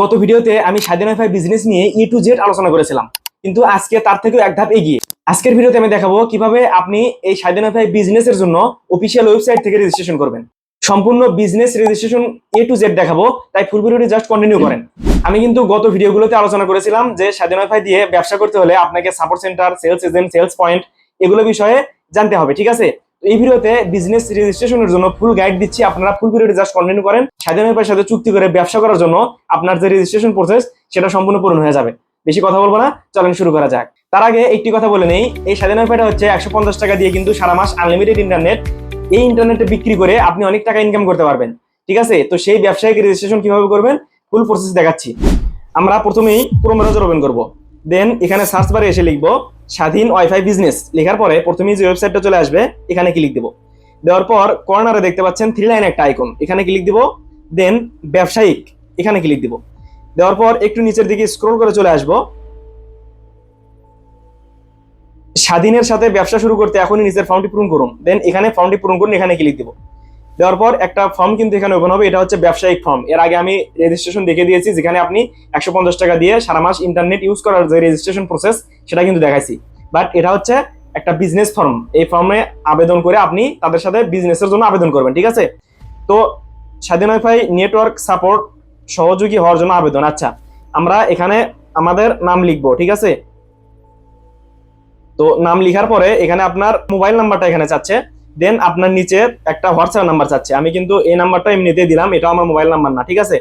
গত ভিডিওতে আমি স্বাধীন ওয়াইফাই বিজনেস নিয়ে ই টু জেড আলোচনা করেছিলাম, কিন্তু আজকে তার থেকেও এক ধাপ এগিয়ে। আজকের ভিডিওতে আমি দেখাবো কিভাবে আপনি এই স্বাধীন ওয়াইফাই বিজনেসের জন্য অফিসিয়াল ওয়েবসাইট থেকে রেজিস্ট্রেশন করবেন। সম্পূর্ণ business registration A to Z দেখাবো, তাই ফুল ভিডিওটি জাস্ট কন্টিনিউ করেন। আমি কিন্তু গত ভিডিওগুলোতে আলোচনা করেছিলাম যে স্বাধীন ওয়াইফাই দিয়ে ব্যবসা করতে হলে আপনাকে support centre, sales agent, sales point এগুলো বিষয়ে জানতে হবে, ঠিক আছে? এই ভিডিওতে বিজনেস রেজিস্ট্রেশনের জন্য ফুল গাইড দিচ্ছি, আপনারা ফুল ভিডিওটি জাস্ট কন্টিনিউ করেন। স্বাধীন ওয়াইফাইয়ের সাথে চুক্তি করে ব্যবসা করার জন্য আপনার যে রেজিস্ট্রেশন প্রসেস সেটা সম্পূর্ণ পূরণ হয়ে যাবে। বেশি কথা বলবো না, চলেন শুরু করা যাক। তার আগে একটি কথা বলে নেই, এই স্বাধীন ওয়াইফাইটা হচ্ছে 150 টাকা দিয়ে কিন্তু সারা মাস আনলিমিটেড ইন্টারনেট। এই ইন্টারনেটে বিক্রি করে আপনি অনেক টাকা ইনকাম করতে পারবেন, ঠিক আছে? তো সেই ব্যবসায়িক রেজিস্ট্রেশন কিভাবে করবেন ফুল প্রসেস দেখাচ্ছি। আমরা প্রথমেই ক্রোম ব্রাউজার ওপেন করব, দেন এখানে সার্চ বারে এসে লিখবো স্বাধীন ওয়াইফাই বিজনেস। লেখার পরে প্রথমেই যে ওয়েবসাইটটা চলে আসবে এখানে ক্লিক দেবো। দেওয়ার পর কর্নারে দেখতে পাচ্ছেন 3 লাইন একটা আইকন, এখানে ক্লিক দিব। দেন ব্যবসায়িক এখানে ক্লিক দিব। দেওয়ার পর একটু নিচের দিকে স্ক্রল করে চলে আসবো। স্বাধীনের সাথে ব্যবসা শুরু করতে এখনই নিচের ফর্মটি পূরণ করুন। দেন এখানে ফর্মটি পূরণ করুন, এখানে ক্লিক দিব। দেওয়ার পর একটা ফর্ম কিন্তু এখানে ওপেন হবে, এটা হচ্ছে ব্যবসায়িক ফর্ম। এর আগে আমি রেজিস্ট্রেশন দেখে দিয়েছি, যেখানে আপনি 150 টাকা দিয়ে সারা মাস ইন্টারনেট ইউজ করার যে রেজিস্ট্রেশন প্রসেস সেটা কিন্তু দেখাইছি। বাট এটা হচ্ছে একটা বিজনেস ফর্ম। এই ফর্মে আবেদন করে আপনি তাদের সাথে বিজনেসের জন্য আবেদন করবেন, ঠিক আছে? তো স্বাধীন ওয়াইফাই নেটওয়ার্ক সাপোর্ট সহযোগী হওয়ার জন্য আবেদন। আচ্ছা, আমরা এখানে আমাদের নাম লিখবো, ঠিক আছে? তো নাম লিখার পরে এখানে আপনার মোবাইল নাম্বারটা এখানে চাচ্ছে। দেন আপনার নিচে একটা হোয়াটসঅ্যাপ নাম্বার চাচ্ছে। আমি কিন্তু এই নাম্বারটা এমনিতেই দিলাম, এটা আমার মোবাইল নাম্বার না, ঠিক আছে?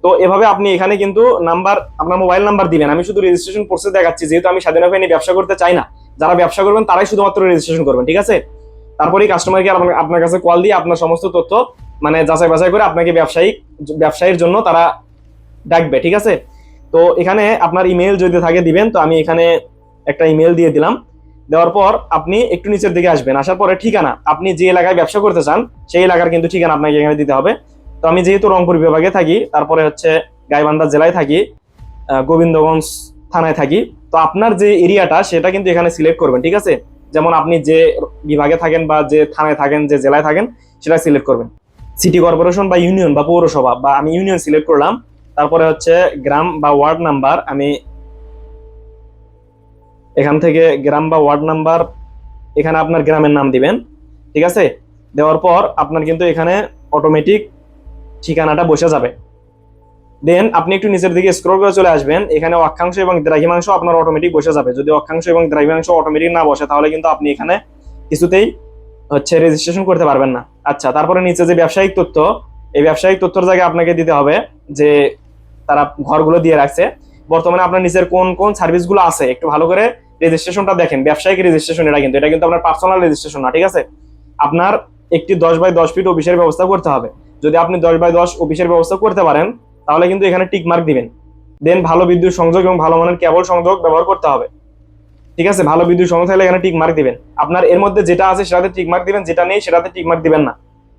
তো এভাবে আপনি এখানে কিন্তু নাম্বার, আপনার মোবাইল নাম্বার দিবেন। আমি শুধু রেজিস্ট্রেশন প্রসেস দেখাচ্ছি, যেহেতু আমি স্বাধীন ওয়াইফাই নিয়ে ব্যবসা করতে চাই না। যারা ব্যবসা করবেন তারাই শুধুমাত্র রেজিস্ট্রেশন করবেন, ঠিক আছে? তারপরেই কাস্টমার কেয়ার আপনার কাছে কল দিয়ে আপনার সমস্ত তথ্য মানে যাচাই বাছাই করে আপনাকে ব্যবসায়ীর জন্য তারা ডাকবে, ঠিক আছে? তো এখানে আপনার ইমেল যদি থাকে দিবেন। তো আমি এখানে একটা ইমেল দিয়ে দিলাম। দেওয়ার পর আপনি একটু নিচের দিকে আসবেন, আসার পরে ঠিকানা, আপনি যে এলাকায় ব্যবসা করতে চান সেই এলাকার কিন্তু ঠিকানা আপনাকে এখানে দিতে হবে। তো আমি যেহেতু রংপুর বিভাগে থাকি, তারপরে হচ্ছে গাইবান্ধা জেলায় থাকি, গোবিন্দগঞ্জ থানায় থাকি। তো আপনার যে এরিয়াটা সেটা কিন্তু এখানে সিলেক্ট করবেন, ঠিক আছে? যেমন আপনি যে বিভাগে থাকেন বা যে থানায় থাকেন, যে জেলায় থাকেন সেটা সিলেক্ট করবেন। সিটি কর্পোরেশন বা ইউনিয়ন বা পৌরসভা, বা আমি ইউনিয়ন সিলেক্ট করলাম। তারপরে হচ্ছে গ্রাম বা ওয়ার্ড নাম্বার, আমি এখান থেকে গ্রাম বা ওয়ার্ড নাম্বার, এখানে আপনার গ্রামের নাম দিবেন, ঠিক আছে? দেওয়ার পর আপনার কিন্তু এখানে অটোমেটিক ঠিকানাটা বসে যাবে। দেন আপনি একটু নিচের দিকে স্ক্রল করে চলে আসবেন, এখানে অক্ষাংশ এবং দ্রাঘিমাংশ আপনার অটোমেটিক বসে যাবে। যদি অক্ষাংশ এবং দ্রাঘিমাংশ অটোমেটিক না বসে তাহলে কিন্তু আপনি এখানে কিছুতেই হচ্ছে রেজিস্ট্রেশন করতে পারবেন না। আচ্ছা, তারপরে নিচে যে ব্যবসায়িক তথ্য, এই ব্যবসায়িক তথ্যের জায়গায় আপনাকে দিতে হবে যে তারা ঘরগুলো দিয়ে রাখছে। বর্তমানে আপনার নিচের কোন কোন সার্ভিসগুলো আছে একটু ভালো করে রেজিস্ট্রেশনটা দেখেন। ব্যবসায়িক রেজিস্ট্রেশন এটা কিন্তু আপনার পার্সোনাল রেজিস্ট্রেশন না, ঠিক আছে? আপনার একটি 10x10 ফিট অফিসের ব্যবস্থা করতে হবে। যদি আপনি 10x10 অফিসের ব্যবস্থা করতে পারেন তাহলে কিন্তু এখানে টিক মার্ক দিবেন। দেন ভালো বিদ্যুৎ সংযোগ এবং ভালো মানের কেবল সংযোগ ব্যবহার করতে হবে, ঠিক আছে? ভালো বিদ্যুৎ সংযোগ থাকলে এখানে টিক মার্ক দিবেন। আপনার এর মধ্যে যেটা আছে সেটাতে টিক মার্ক দিবেন, যেটা নেই সেটাতে টিক মার্ক দিবেন না।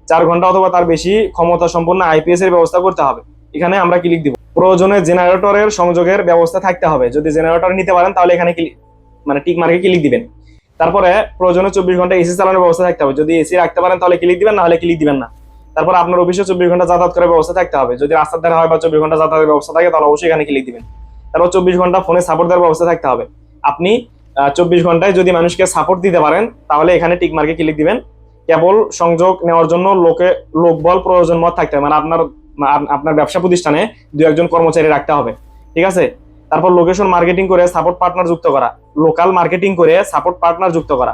4 ঘন্টা অথবা তার বেশি ক্ষমতা সম্পন্ন আইপিএস এর ব্যবস্থা করতে হবে, এখানে আমরা ক্লিক দিব। প্রয়োজনে জেনারেটরের সংযোগের ব্যবস্থা থাকতে হবে। যদি জেনারেটর নিতে পারেন তাহলে এখানে মানে টিক মার্কে ক্লিক দিবেন। তারপরে প্রয়োজনে 24 ঘন্টা এসি চালানোর ব্যবস্থা থাকতে হবে। যদি এসি রাখতে পারেন তাহলে ক্লিক দিবেন, না হলে ক্লিক দিবেন না। তারপর আপনার অফিসে 24 ঘন্টা যাতায়াত করার ব্যবস্থা থাকতে হবে। যদি রাস্তার ধারে হয় বা 24 ঘন্টা যাতায়াতের ব্যবস্থা থাকে তাহলে অবশ্যই এখানে ক্লিক দিবেন। তারপর 24 ঘন্টা ফোনে সাপোর্ট দেওয়ার ব্যবস্থা থাকতে হবে। আপনি 24 ঘন্টায় যদি মানুষকে সাপোর্ট দিতে পারেন তাহলে এখানে টিক মার্কে ক্লিক দিবেন। কেবল সংযোগ নেওয়ার জন্য লোকবল প্রয়োজন মত থাকতে হবে, মানে আপনার ব্যবসা প্রতিষ্ঠানে 2-1 কর্মচারী রাখতে হবে, ঠিক আছে? তারপর লোকেশন মার্কেটিং করে সাপোর্ট পার্টনার যুক্ত করা, লোকাল মার্কেটিং করে সাপোর্ট পার্টনার যুক্ত করা।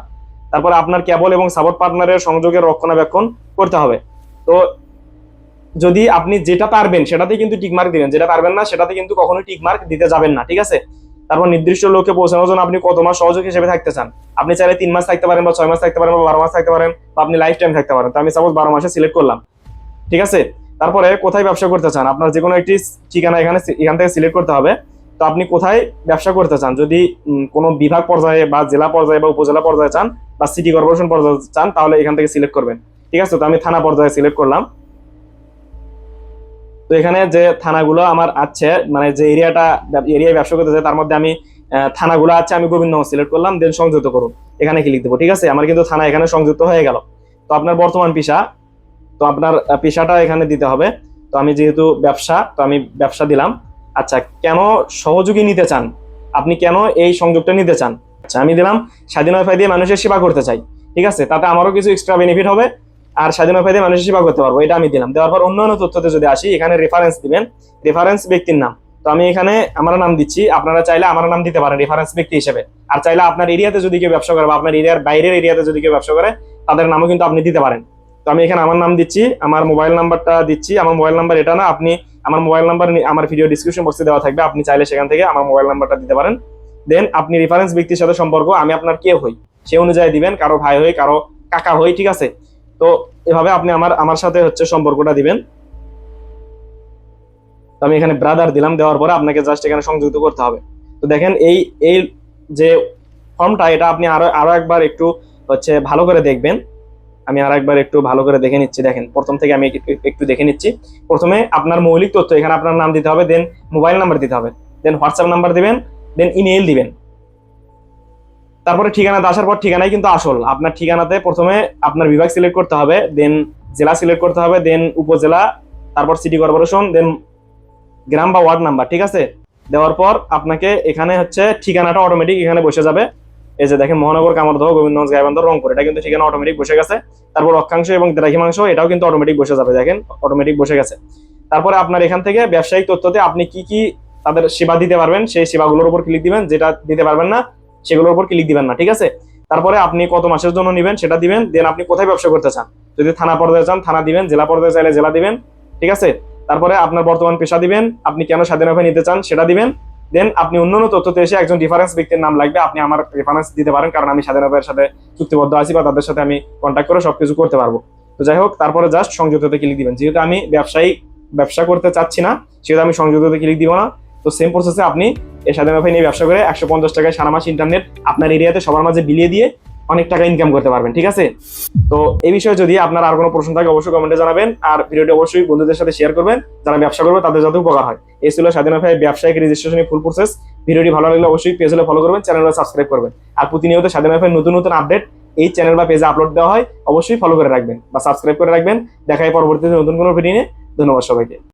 তারপর আপনার কেবল এবং সাপোর্ট পার্টনারের সংযোগের রক্ষণাবেক্ষণ করতে হবে। তো যদি আপনি যেটা পারবেন সেটাতে কিন্তু টিক মার্ক দিবেন, যেটা পারবেন না সেটাতে কিন্তু কখনোই টিক মার্ক দিতে যাবেন না, ঠিক আছে? তারপর নির্দিষ্ট লক্ষ্যে পৌঁছানোর জন্য আপনি কত মাস সহযোগী হিসেবে থাকতে চান। আপনি চাইলে 3 মাস থাকতে পারেন বা 6 মাস থাকতে পারেন বা 12 মাস থাকতে পারেন, বা আপনি লাইফ টাইম থাকতে পারেন। তো আমি সাপোজ 12 মাসে সিলেক্ট করলাম, ঠিক আছে? তারপরে কোথায় ব্যবসা করতে চান, আপনার যে কোনো একটি ঠিকানা এখান থেকে সিলেক্ট করতে হবে। তো আপনি কোথায় ব্যবসা করতে চান, যদি কোনো বিভাগ পর্যায়ে বা জেলা পর্যায়ে বা উপজেলা পর্যায়ে চান বা সিটি কর্পোরেশন পর্যায়ে চান তাহলে এখান থেকে সিলেক্ট করবেন, ঠিক আছে? তো আমি থানা পর্যায়ে সিলেক্ট করলাম। তো এখানে যে থানাগুলো আমার আছে, মানে যে এরিয়ায় ব্যবসা করতে চাই তার মধ্যে আমি থানাগুলো আছে, আমি গোবিন্দগঞ্জ সিলেক্ট করলাম। দেন সংযুক্ত করুন, এখানে ক্লিক দেবো, ঠিক আছে? আমার কিন্তু থানা এখানে সংযুক্ত হয়ে গেল। তো আপনার বর্তমান পেশা, তো আপনার পেশাটা এখানে দিতে হবে। তো আমি যেহেতু ব্যবসা, তো আমি ব্যবসা দিলাম। আচ্ছা, কেন সহযোগী নিতে চান, আপনি কেন এই সংযোগটা নিতে চান? আচ্ছা, আমি দিলাম স্বাধীন ওয়াইফাই দিয়ে মানুষের সেবা করতে চাই। ঠিক আছে, তাতে আমারও কিছু এক্সট্রা বেনিফিট হবে, আর স্বাধীন ওয়াইফাই দিয়ে মানুষের সেবা করতে পারবো, এটা আমি দিলাম। দেওয়ার পর অন্যান্য তথ্যতে যদি আসি, এখানে রেফারেন্স দিবেন, রেফারেন্স ব্যক্তির নাম। তো আমি এখানে আমার নাম দিচ্ছি, আপনারা চাইলে আমার নাম দিতে পারেন রেফারেন্স ব্যক্তি হিসেবে। আর চাইলে আপনার এরিয়াতে যদি কেউ ব্যবসা করে বা আপনার এরিয়ার বাইরের এরিয়াতে যদি কেউ ব্যবসা করে, তাদের নামও কিন্তু আপনি দিতে পারেন। তো আমি এখানে আমার নাম দিচ্ছি, আমার মোবাইল নাম্বারটা দিচ্ছি। আমার মোবাইল নাম্বার এটা না, আপনি আমার মোবাইল নাম্বার আমার ভিডিও ডিসক্রিপশন বক্সে দেওয়া থাকবে, আপনি চাইলে সেখান থেকে আমার মোবাইল নাম্বারটা দিতে পারেন। দেন আপনি রেফারেন্স ব্যক্তির সাথে সম্পর্ক, আমি আপনার কে হই সে অনুযায়ী দিবেন, কারো ভাই হই, কারো কাকা হই। ঠিক আছে, তো এভাবে আপনি আমার সাথে হচ্ছে সম্পর্কটা দিবেন। তো আমি এখানে ব্রাদার দিলাম, দেওয়ার পরে আপনাকে জাস্ট এখানে সংযুক্ত করতে হবে। তো দেখেন এই এই যে ফর্মটা, এটা আপনি আরো আরো একবার একটু হচ্ছে ভালো করে দেখবেন। আমি আর একবার একটু ভালো করে দেখে নিচ্ছি। দেখেন প্রথম থেকে আমি একটু দেখে নিচ্ছি। প্রথমে আপনার মৌলিক তথ্য, এখানে আপনার নাম দিতে হবে, দেন মোবাইল নাম্বার দিতে হবে, দেন হোয়াটসঅ্যাপ নাম্বার দিবেন, দেন ইমেইল দিবেন। তারপরে ঠিকানাতে আসার পর ঠিকানাই কিন্তু আসল। আপনার ঠিকানাতে প্রথমে আপনার বিভাগ সিলেক্ট করতে হবে, দেন জেলা সিলেক্ট করতে হবে, দেন উপজেলা, তারপর সিটি কর্পোরেশন, দেন গ্রাম বা ওয়ার্ড নাম্বার। ঠিক আছে, দেওয়ার পর আপনাকে এখানে হচ্ছে ঠিকানাটা অটোমেটিক এখানে বসে যাবে। এই যে দেখেন মহানগর, কামারদহ, গোবিন্দগঞ্জ, গাইবান্ধা, রংপুর, এটা কিন্তু ঠিকানা অটোমেটিক বসে গেছে। তারপর অক্ষাংশ এবং দ্রাঘিমাংশ, এটাও কিন্তু অটোমেটিক বসে যাবে। দেখেন অটোমেটিক বসে গেছে। তারপরে আপনার এখান থেকে ব্যবসায়িক তথ্যতে আপনি কি কি তাদের সেবা দিতে পারবেন, সেই সেবাগুলোর উপর ক্লিক দিবেন। যেটা দিতে পারবেন না সেগুলোর উপর ক্লিক দিবেন না। ঠিক আছে, তারপরে আপনি কত মাসের জন্য নেবেন সেটা দিবেন। দেন আপনি কোথায় ব্যবসা করতে চান, যদি থানা পর্যায়ে চান থানা দিবেন, জেলা পর্যায়ে চাইলে জেলা দিবেন। ঠিক আছে, তারপরে আপনার বর্তমান পেশা দিবেন, আপনি কেন স্বাধীন ওয়াইফাই নিতে চান সেটা দিবেন। দেন আপনি অন্যান্য তথ্যতে এসে একজন রেফারেন্স ব্যক্তির নাম লাগবে, আপনি আমার রেফারেন্স দিতে পারেন, কারণ আমি স্বাধীন ওয়াইফাইয়ের সাথে চুক্তিবদ্ধ আছি বা তাদের সাথে আমি কন্ট্যাক্ট করে সবকিছু করতে পারবো। তো যাই হোক, তারপরে জাস্ট সংযুক্ততে ক্লিক দিবেন। যেহেতু আমি ব্যবসা করতে চাচ্ছি না, সেহেতু আমি সংযুক্ততে ক্লিক দিব না। তো সেম প্রসেসে আপনি এই স্বাধীন ওয়াইফাই নিয়ে ব্যবসা করে 150 টাকায় সারা মাস ইন্টারনেট আপনার এরিয়াতে সবার মাঝে বিলিয়ে দিয়ে অনেক টাকা ইনকাম করতে পারবেন। ঠিক আছে, তো এই বিষয়ে যদি আপনার আর কোনো প্রশ্ন থাকে অবশ্যই কমেন্টে জানাবেন, আর ভিডিওটি অবশ্যই বন্ধুদের সাথে শেয়ার করবেন, যারা ব্যবসা করবে তাদের যাতে উপকার হয়। এই ছিল স্বাধীন ওয়াইফাই ব্যবসায়িক রেজিস্ট্রেশনের ফুল প্রসেস। ভিডিওটি ভালো লাগলে অবশ্যই পেজ হলে ফলো করবেন, চ্যানেলে সাবস্ক্রাইব করবেন। আর প্রতিনিয়ত স্বাধীন ওয়াইফাই নতুন নতুন আপডেট এই চ্যানেল বা পেজে আপলোড দেওয়া হয়, অবশ্যই ফলো করে রাখবেন বা সাবস্ক্রাইব করে রাখবেন। দেখা হয় পরবর্তীতে নতুন কোনো ভিডিও নিয়ে। ধন্যবাদ সবাইকে।